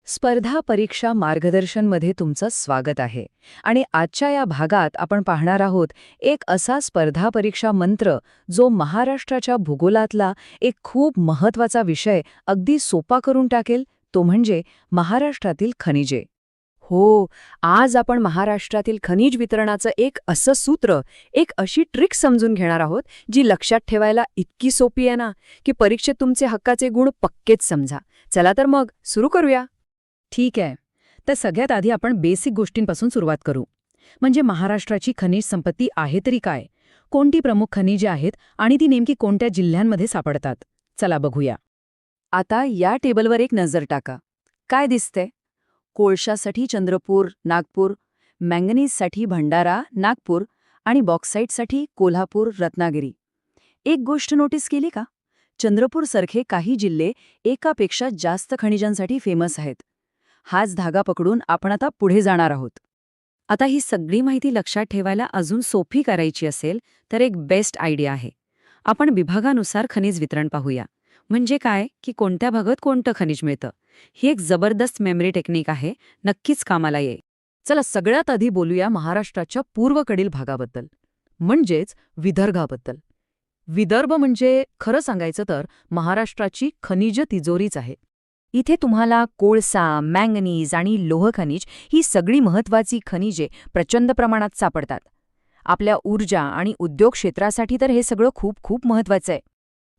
स्पर्धा परीक्षा मार्गदर्शनमध्ये तुमचं स्वागत आहे. आणि आजच्या या भागात आपण पाहणार आहोत एक असा स्पर्धा परीक्षा मंत्र जो महाराष्ट्राच्या भूगोलातला एक खूप महत्वाचा विषय अगदी सोपा करून टाकेल, तो म्हणजे महाराष्ट्रातील खनिजे. हो, आज आपण महाराष्ट्रातील खनिज वितरणाचं एक असं सूत्र, एक अशी ट्रिक समजून घेणार आहोत जी लक्षात ठेवायला इतकी सोपी आहे ना, की परीक्षेत तुमचे हक्काचे गुण पक्केच समजा. चला तर मग सुरू करूया. ठीक आहे. तर सगळ्यात आधी आपण बेसिक गोष्टींपासून सुरुवात करू. म्हणजे महाराष्ट्राची खनिज संपत्ती आहे तरी काय? कोणती प्रमुख खनिजे आहेत आणि ती नेमकी कोणत्या जिल्ह्यांमध्ये सापडतात? चला बघूया. आता या टेबलवर एक नजर टाका. काय दिसते? कोळशासाठी चंद्रपूर, नागपूर, मँगनीजसाठी भंडारा, नागपूर आणि बॉक्साईटसाठी कोल्हापूर, रत्नागिरी. एक गोष्ट नोटीस केली का? चंद्रपूरसारखे काही जिल्हे एकापेक्षा जास्त खनिजांसाठी फेमस आहेत. हाच धागा पकडून आपण आता पुढे जाणार आहोत. आता ही सगळी माहिती लक्षात ठेवायला अजून सोपी करायची असेल तर एक बेस्ट आयडिया आहे. आपण विभागानुसार खनिज वितरण पाहूया. म्हणजे काय की कोणत्या भागात कोणतं खनिज मिळतं. ही एक जबरदस्त मेमरी टेक्निक आहे, नक्कीच कामाला येईल. चला सगळ्यात आधी बोलूया महाराष्ट्राच्या पूर्वकडील भागाबद्दल, म्हणजेच विदर्भाबद्दल. विदर्भ म्हणजे खरं सांगायचं तर महाराष्ट्राची खनिज तिजोरीच आहे. इथे तुम्हाला कोळसा, मँगनीज आणि लोह खनिज ही सगळी महत्त्वाची खनिजे प्रचंड प्रमाणात सापडतात. आपल्या ऊर्जा आणि उद्योग क्षेत्रासाठी तर हे सगळं खूप खूप महत्त्वाचं आहे.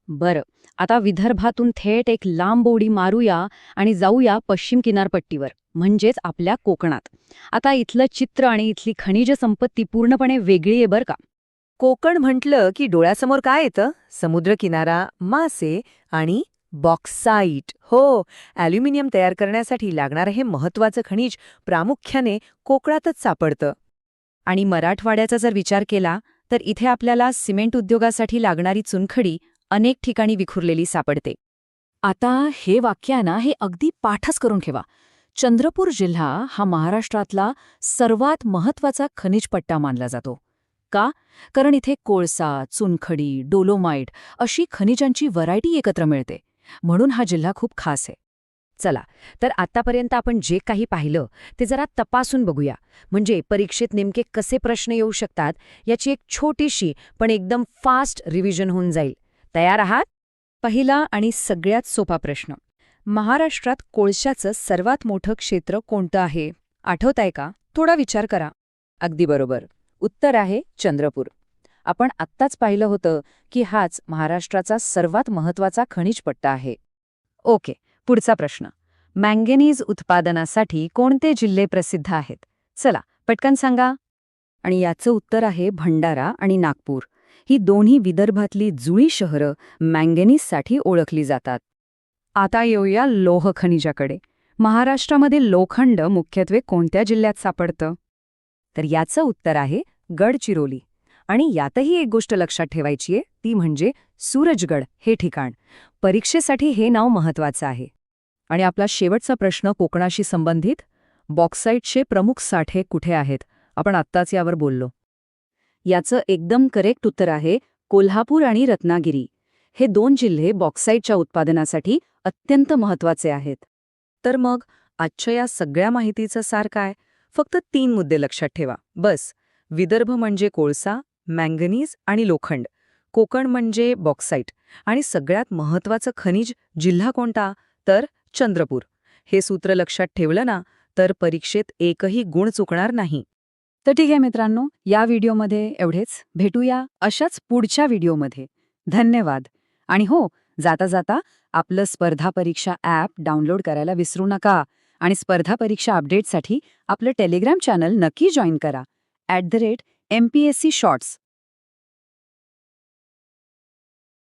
बरं, आता विदर्भातून थेट एक लांब उडी मारूया आणि जाऊया पश्चिम किनारपट्टीवर, म्हणजेच आपल्या कोकणात. आता इथलं चित्र आणि इथली खनिज संपत्ती पूर्णपणे वेगळी आहे बरं का. कोकण म्हटलं की डोळ्यासमोर काय येतं? समुद्रकिनारा, मासे आणि बॉक्साईट. हो, ॲल्युमिनियम तयार करण्यासाठी लागणारं हे महत्त्वाचं खनिज प्रामुख्याने कोकणातच सापडतं. आणि मराठवाड्याचा जर विचार केला तर इथे आपल्याला सिमेंट उद्योगासाठी लागणारी चुनखडी अनेक ठिकाणी विखुरलेली सापडते. आता हे वाक्य ना हे अगदी पाठच करून ठेवा. चंद्रपूर जिल्हा हा महाराष्ट्रातला सर्वात महत्त्वाचा खनिज पट्टा मानला जातो. का? कारण इथे कोळसा, चुनखडी, डोलोमाइट अशी खनिजांची व्हरायटी एकत्र मिळते. म्हणून हा जिल्हा खूप खास आहे. चला, तर आतापर्यंत आपण जे काही पाहिलं ते जरा तपासून बघूया. म्हणजे परीक्षेत नेमके कसे प्रश्न येऊ शकतात याची एक छोटीशी पण एकदम फास्ट रिव्हिजन होऊन जाईल. तयार आहात? पहिला आणि सगळ्यात सोपा प्रश्न. महाराष्ट्रात कोळशाचं सर्वात मोठं क्षेत्र कोणतं आहे? आठवतंय का? थोडा विचार करा. अगदी बरोबर. उत्तर आहे चंद्रपूर. आपण आत्ताच पाहिलं होतं की हाच महाराष्ट्राचा सर्वात महत्त्वाचा खनिज पट्टा आहे. ओके, पुढचा प्रश्न. मँगनीज उत्पादनासाठी कोणते जिल्हे प्रसिद्ध आहेत? चला, पटकन सांगा. आणि याचं उत्तर आहे भंडारा आणि नागपूर. ही दोन्ही विदर्भातली जुळी शहरं मँगनीजसाठी ओळखली जातात. आता येऊया लोह खनिजाकडे. महाराष्ट्रामध्ये लोखंड मुख्यत्वे कोणत्या जिल्ह्यात सापडतं? तर याचं उत्तर आहे गडचिरोली. आणि यातही एक गोष्ट लक्षात ठेवायची आहे, ती म्हणजे सूरजगड हे ठिकाण. परीक्षेसाठी हे नाव महत्त्वाचं आहे. आणि आपला शेवटचा प्रश्न कोकणाशी संबंधित. बॉक्साईटचे प्रमुख साठे कुठे आहेत? आपण आत्ताच यावर बोललो. याचं एकदम करेक्ट उत्तर आहे कोल्हापूर आणि रत्नागिरी. हे दोन जिल्हे बॉक्साईटच्या उत्पादनासाठी अत्यंत महत्त्वाचे आहेत. तर मग आजच्या या सगळ्या माहितीचं सार काय? फक्त 3 मुद्दे लक्षात ठेवा. बस. विदर्भ म्हणजे कोळसा, मँगनीज आणि लोखंड. कोकण म्हणजे बॉक्साईट. आणि सगळ्यात महत्त्वाचं खनिज जिल्हा कोणता? तर चंद्रपूर. हे सूत्र लक्षात ठेवलं ना तर परीक्षेत एकही गुण चुकणार नाही. तर ठीक आहे मित्रांनो, या व्हिडिओमध्ये एवढेच. भेटूया अशाच पुढच्या व्हिडिओमध्ये. धन्यवाद. आणि हो, जाता जाता आपलं स्पर्धा परीक्षा ॲप डाउनलोड करायला विसरू नका. आणि स्पर्धा परीक्षा अपडेटसाठी आपलं टेलिग्राम चॅनल नक्की जॉईन करा. @MPSC Shorts.